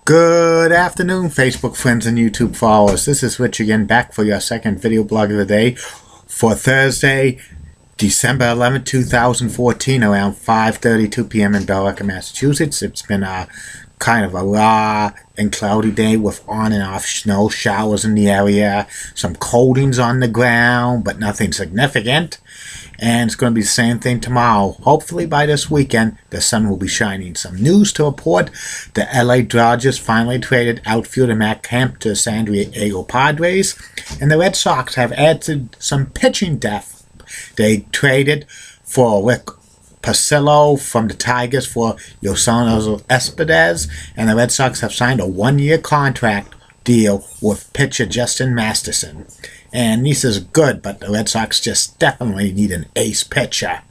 Good afternoon, Facebook friends and YouTube followers. This is Rich again, back for your second video blog of the day for Thursday, December 11, 2014, around 5:32 p.m. in Belleville, Massachusetts. It's been a kind of a raw and cloudy day with on and off snow showers in the area, some coatings on the ground, but nothing significant. And it's going to be the same thing tomorrow. Hopefully by this weekend, the sun will be shining. Some news to report. The LA Dodgers finally traded outfielder Matt Kemp to San Diego Padres. And the Red Sox have added some pitching depth. They traded for Rick Porcello from the Tigers for Yosanzo Cespedes. And the Red Sox have signed a one-year contract deal with pitcher Justin Masterson. And this is good, but the Red Sox just definitely need an ace pitcher.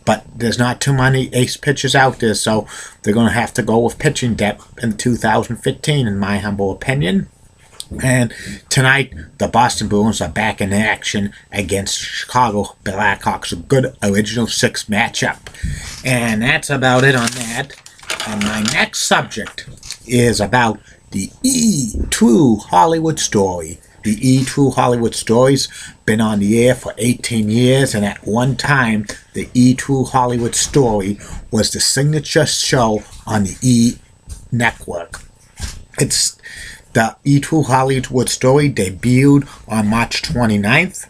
But there's not too many ace pitchers out there, so they're going to have to go with pitching depth in 2015, in my humble opinion. And tonight, the Boston Bruins are back in action against Chicago Blackhawks. A good original six matchup. And that's about it on that. And my next subject is about the True Hollywood Story. The True Hollywood Story's been on the air for 18 years, and at one time, the True Hollywood Story was the signature show on the E! Network. It's the True Hollywood Story debuted on March 29th,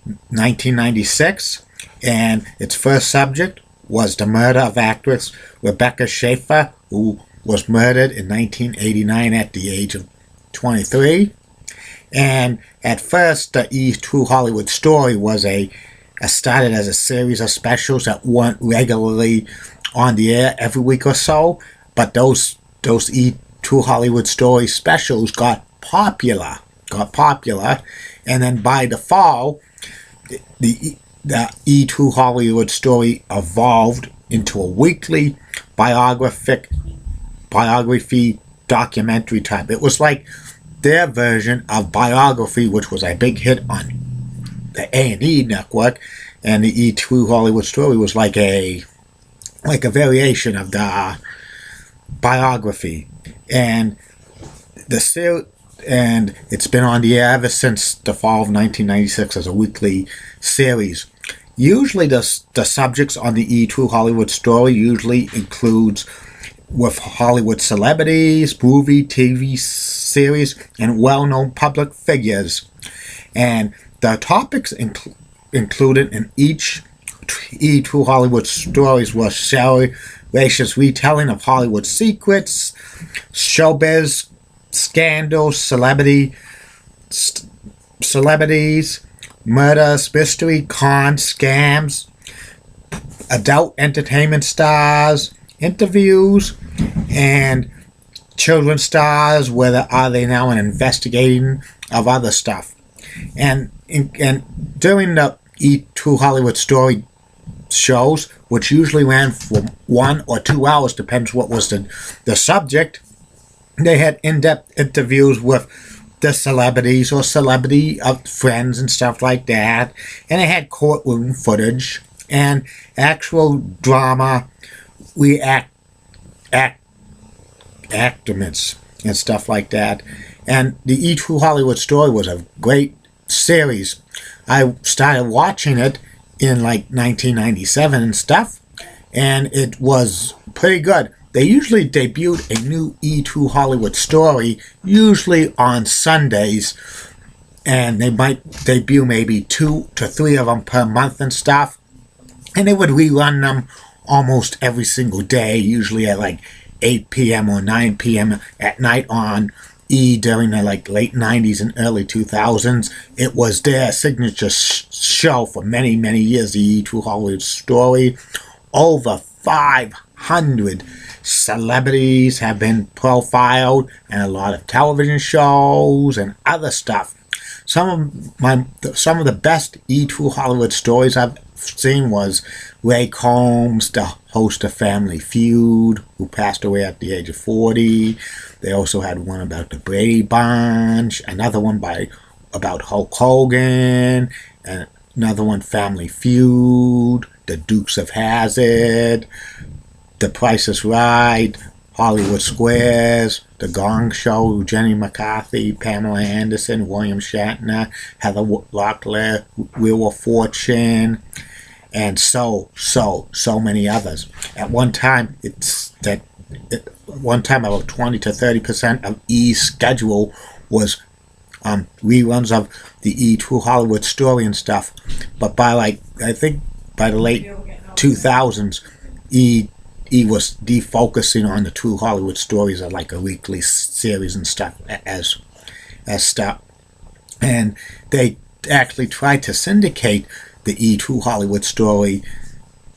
1996, and its first subject was the murder of actress Rebecca Schaeffer, who was murdered in 1989 at the age of 23. And at first, the True Hollywood Story was started as a series of specials that weren't regularly on the air every week or so. But those True Hollywood Story specials got popular, and then by the fall, the True Hollywood Story evolved into a weekly biography documentary type. It was like their version of Biography, which was a big hit on the A&E network, and the True Hollywood Story was like a variation of the Biography, and it's been on the air ever since the fall of 1996 as a weekly series. Usually, the subjects on the True Hollywood Story usually includes with Hollywood celebrities, movie, TV series, and well-known public figures. And the topics included in each True Hollywood Stories was salacious retelling of Hollywood secrets, showbiz scandals, celebrities, murders, mystery, cons, scams, adult entertainment stars, interviews, and children's stars, whether are they now an investigating of other stuff. And during the True Hollywood Story shows, which usually ran for 1 or 2 hours, depends what was the subject, they had in-depth interviews with the celebrities or celebrity friends and stuff like that, and they had courtroom footage and actual drama actiments and stuff like that. And the True Hollywood Story was a great series. I started watching it in like 1997 and stuff, and it was pretty good. They usually debuted a new True Hollywood Story, usually on Sundays, and they might debut maybe 2 to 3 of them per month and stuff, and they would rerun them almost every single day, usually at like 8 p.m. or 9 p.m. at night on E! During the like late 90s and early 2000s. It was their signature show for many, many years, the True Hollywood Story. Over 500 celebrities have been profiled, and a lot of television shows and other stuff. Some of the best True Hollywood Stories I've seen was Ray Combs, the host of Family Feud, who passed away at the age of 40. They also had one about the Brady Bunch, another one about Hulk Hogan, and another one, Family Feud, the Dukes of Hazzard, The Price is Right, Hollywood Squares, The Gong Show, Jenny McCarthy, Pamela Anderson, William Shatner, Heather Locklear, Wheel of Fortune, and so many others. At one time, about 20 to 30% of E's schedule was reruns of the E! True Hollywood Story and stuff. But I think by the late 2000s, E was defocusing on the True Hollywood Stories as like a weekly series and stuff as stuff. And they actually tried to syndicate the E! True Hollywood Story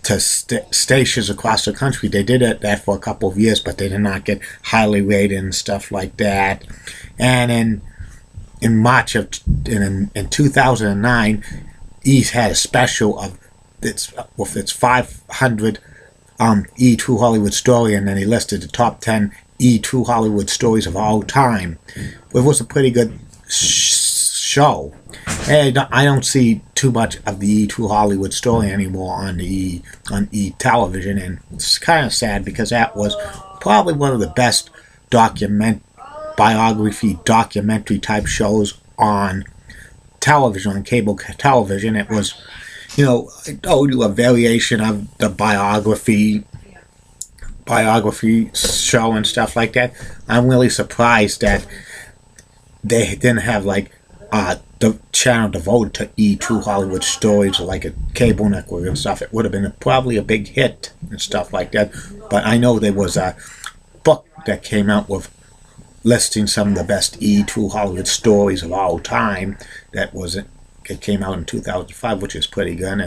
to stations across the country. They did that for a couple of years, but they did not get highly rated and stuff like that. And in March of in 2009, E's had a special of with its 500 E! True Hollywood Story, and then he listed the top 10 E! True Hollywood Stories of all time. It was a pretty good show. And I don't see too much of the E! True Hollywood Story anymore on E! television, and it's kind of sad because that was probably one of the best documentary type shows on television, on cable television. It was, I told you, a variation of the biography show and stuff like that. I'm really surprised that they didn't have the channel devoted to E! True Hollywood Stories, or like a cable network and stuff. It would have been probably a big hit and stuff like that. But I know there was a book that came out with listing some of the best E! True Hollywood Stories of all time. It came out in 2005, which is pretty good,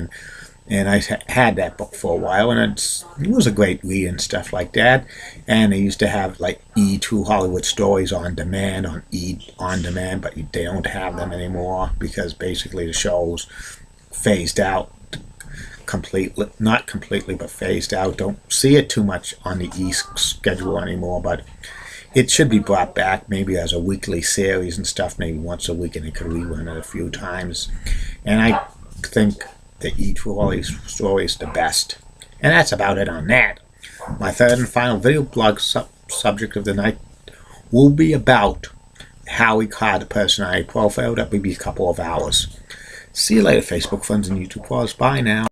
and I had that book for a while, and it was a great read and stuff like that. And they used to have like E! True Hollywood Stories on demand, on demand, but they don't have them anymore because basically the shows phased out completely, not completely, but phased out. Don't see it too much on the E! schedule anymore, but it should be brought back maybe as a weekly series and stuff, maybe once a week, and it could rerun it a few times. And I think the E! True Hollywood Story is the best. And that's about it on that. My third and final video blog subject of the night will be about Howie Carr, the personality profile. That will be a couple of hours. See you later, Facebook friends and YouTube followers. Bye now.